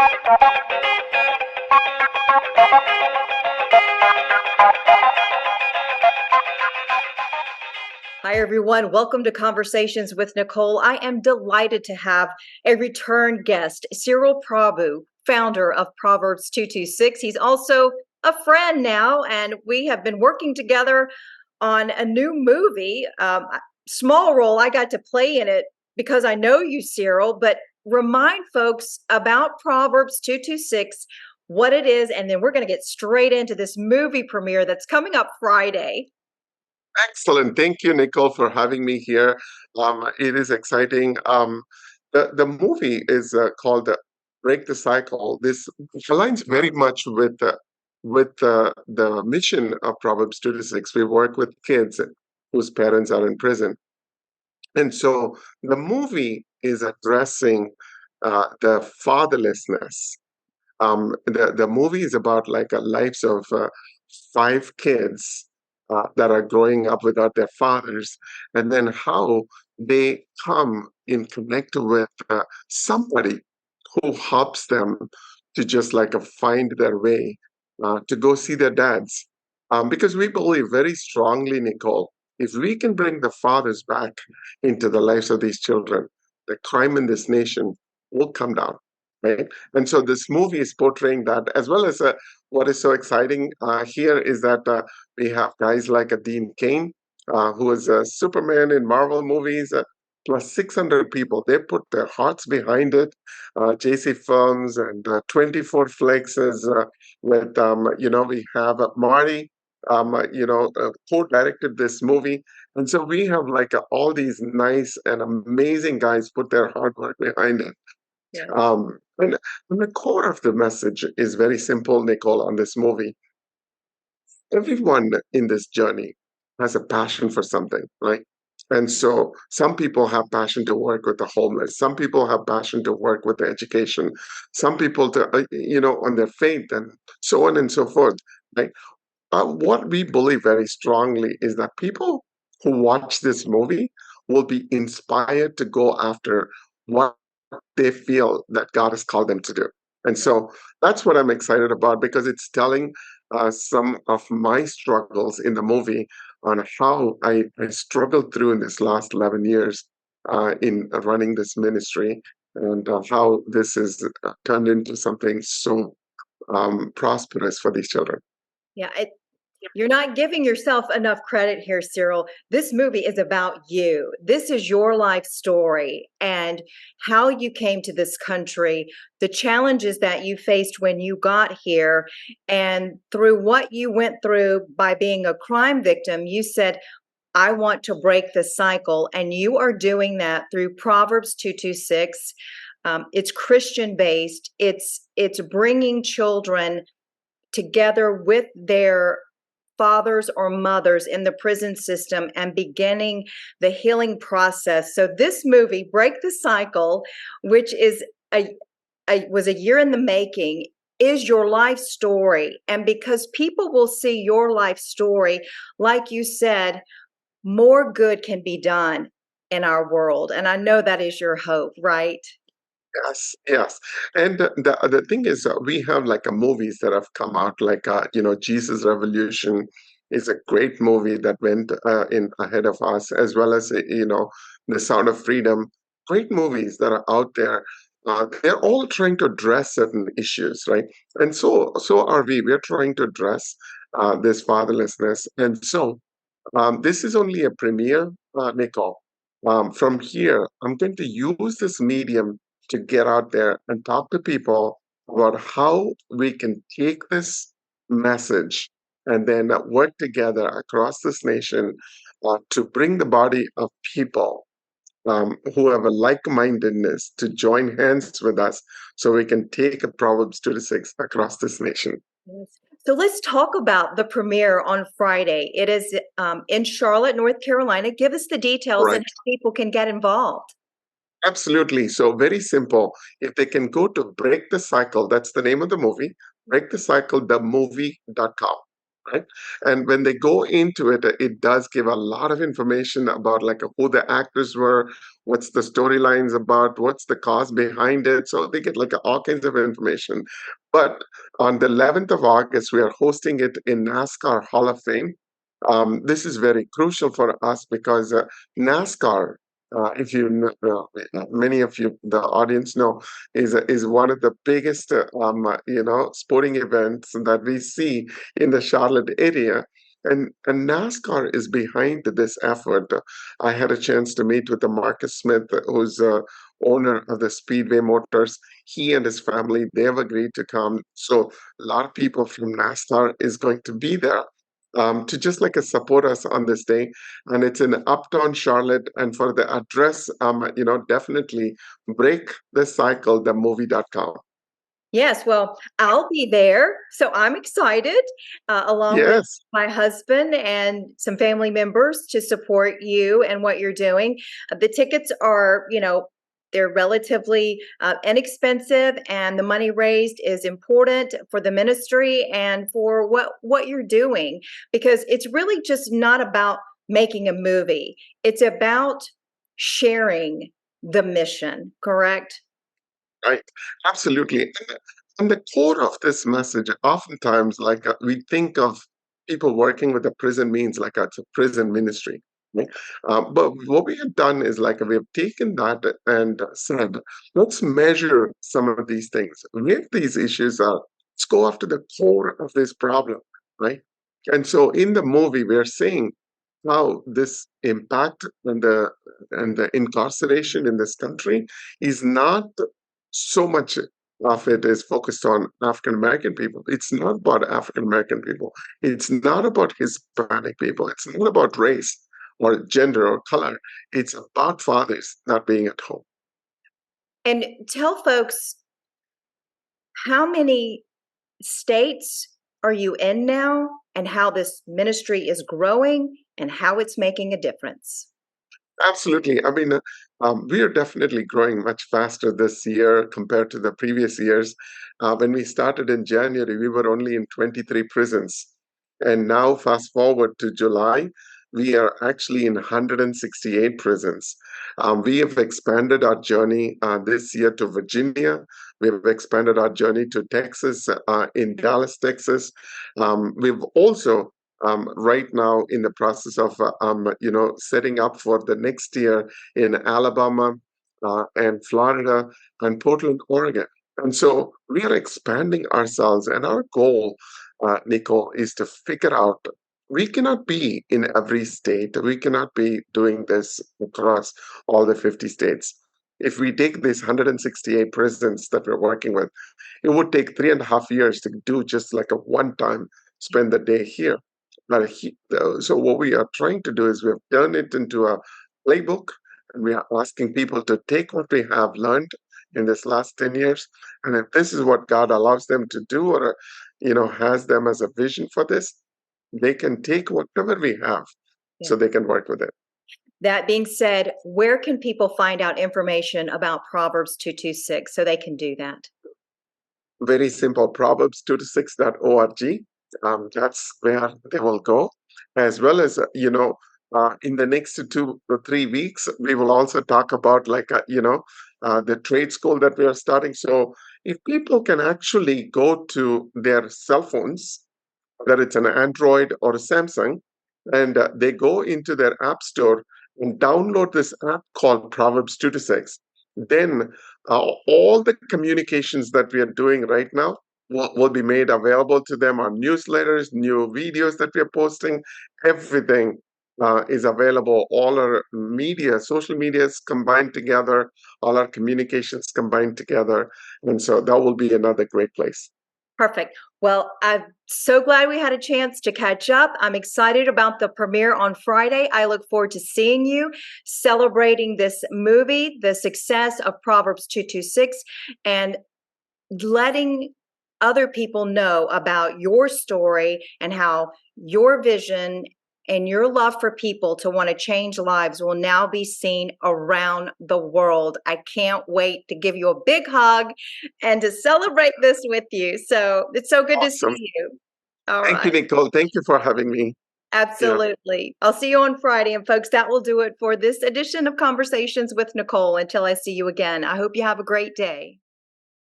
Hi, everyone. Welcome to Conversations with Nicole. I am delighted to have a return guest, Cyril Prabhu, founder of Proverbs 226. He's also a friend now, and we have been working together on a new movie. Small role, I got to play in it because I know you, Cyril, but remind folks about Proverbs 226, what it is, and then we're going to get straight into this movie premiere that's coming up Friday. Excellent. Thank you, Nicole, for having me here. It is exciting. The movie is called Break the Cycle. This aligns very much with the mission of Proverbs 26. We work with kids whose parents are in prison. And so the movie is addressing the fatherlessness. The movie is about like a lives of five kids that are growing up without their fathers, and then how they come in connect with somebody who helps them to just like find their way to go see their dads. Because we believe very strongly, Nicole, if we can bring the fathers back into the lives of these children, the crime in this nation will come down. Right? And so this movie is portraying that, as well as what is so exciting here is that we have guys like Dean Cain, who is a Superman in Marvel movies, plus 600 people. They put their hearts behind it. JC Films and 24 Flicks is with, we have Marty, co-directed this movie. And so we have like all these nice and amazing guys put their hard work behind it. Yeah. And the core of the message is very simple, Nicole, on this movie. Everyone in this journey has a passion for something, right? And so some people have passion to work with the homeless. Some people have passion to work with the education. Some people to, on their faith and so on and so forth, right? What we believe very strongly is that people who watch this movie will be inspired to go after what they feel that God has called them to do. And so that's what I'm excited about because it's telling some of my struggles in the movie on how I struggled through in this last 11 years in running this ministry and how this has turned into something so prosperous for these children. Yeah, you're not giving yourself enough credit here, Cyril. This movie is about you. This is your life story and how you came to this country, the challenges that you faced when you got here, and through what you went through by being a crime victim, you said, I want to break the cycle. And you are doing that through Proverbs 226. It's Christian based. It's bringing children together with their fathers or mothers in the prison system and beginning the healing process. So this movie, Break the Cycle, which is was a year in the making, is your life story. And because people will see your life story, like you said, more good can be done in our world. And I know that is your hope, right? Yes, yes. And the thing is, we have like movies that have come out, like Jesus Revolution is a great movie that went in ahead of us, as well as The Sound of Freedom. Great movies that are out there. They're all trying to address certain issues, right? And so are we. We're trying to address this fatherlessness. And so this is only a premiere, Nicole. From here, I'm going to use this medium to get out there and talk to people about how we can take this message and then work together across this nation to bring the body of people who have a like-mindedness to join hands with us so we can take a Proverbs 26 across this nation. So let's talk about the premiere on Friday. It is in Charlotte, North Carolina. Give us the details Right. and how people can get involved. Absolutely. So very simple. If they can go to Break the Cycle, that's the name of the movie, breakthecyclethemovie.com. right? And when they go into it, it does give a lot of information about like who the actors were, what's the storylines about, what's the cause behind it. So they get like all kinds of information. But on the 11th of August, we are hosting it in NASCAR Hall of Fame. This is very crucial for us because NASCAR, if you many of you, the audience know, is one of the biggest sporting events that we see in the Charlotte area. And NASCAR is behind this effort. I had a chance to meet with the Marcus Smith, who's owner of the Speedway Motors. He and his family, they have agreed to come. So a lot of people from NASCAR is going to be there to just like support us on this day. And it's in Uptown Charlotte. And for the address, definitely break the cycle, the movie.com. Yes, well, I'll be there. So I'm excited, along with Yes. my husband and some family members to support you and what you're doing. The tickets are, they're relatively inexpensive, and the money raised is important for the ministry and for what you're doing, because it's really just not about making a movie. It's about sharing the mission, correct? Right, absolutely. And the core of this message, oftentimes, like we think of people working with the prison means like it's a prison ministry. Right? But what we have done is like we have taken that and said, let's measure some of these things. Where these issues are, let's go after the core of this problem, right? And so in the movie, we're saying how this impact and the incarceration in this country is not so much of it is focused on African American people. It's not about African American people. It's not about Hispanic people. It's not about race or gender or color. It's about fathers not being at home. And tell folks, how many states are you in now, and how this ministry is growing and how it's making a difference? Absolutely. I mean, we are definitely growing much faster this year compared to the previous years. When we started in January, we were only in 23 prisons. And now, fast forward to July, we are actually in 168 prisons. We have expanded our journey this year to Virginia. We have expanded our journey to Texas, in Dallas, Texas. We've also right now in the process of setting up for the next year in Alabama and Florida and Portland, Oregon. And so we are expanding ourselves, and our goal, Nicole, is to figure out we cannot be in every state. We cannot be doing this across all the 50 states. If we take these 168 prisons that we're working with, it would take 3.5 years to do just like a one time spend the day here. So what we are trying to do is we have turned it into a playbook, and we are asking people to take what they have learned in this last 10 years, and if this is what God allows them to do, or has them as a vision for this, they can take whatever we have, Yeah. so they can work with it. That being said, where can people find out information about Proverbs 226 so they can do that? Very simple, proverbs2to6.org. That's where they will go, as well as in the next 2 or 3 weeks we will also talk about like the trade school that we are starting. So if people can actually go to their cell phones, whether it's an Android or a Samsung, and they go into their app store and download this app called Proverbs 2 to 6. Then all the communications that we are doing right now will be made available to them on newsletters, new videos that we are posting. Everything is available. All our media, social media is combined together, all our communications combined together. And so that will be another great place. Perfect. Well, I'm so glad we had a chance to catch up. I'm excited about the premiere on Friday. I look forward to seeing you celebrating this movie, the success of Proverbs 226, and letting other people know about your story and how your vision and your love for people to want to change lives will now be seen around the world. I can't wait to give you a big hug and to celebrate this with you. So it's so good to Awesome. see you. All Thank you, right. Nicole. Thank you for having me here. Absolutely. I'll see you on Friday. And folks, that will do it for this edition of Conversations with Nicole. Until I see you again, I hope you have a great day.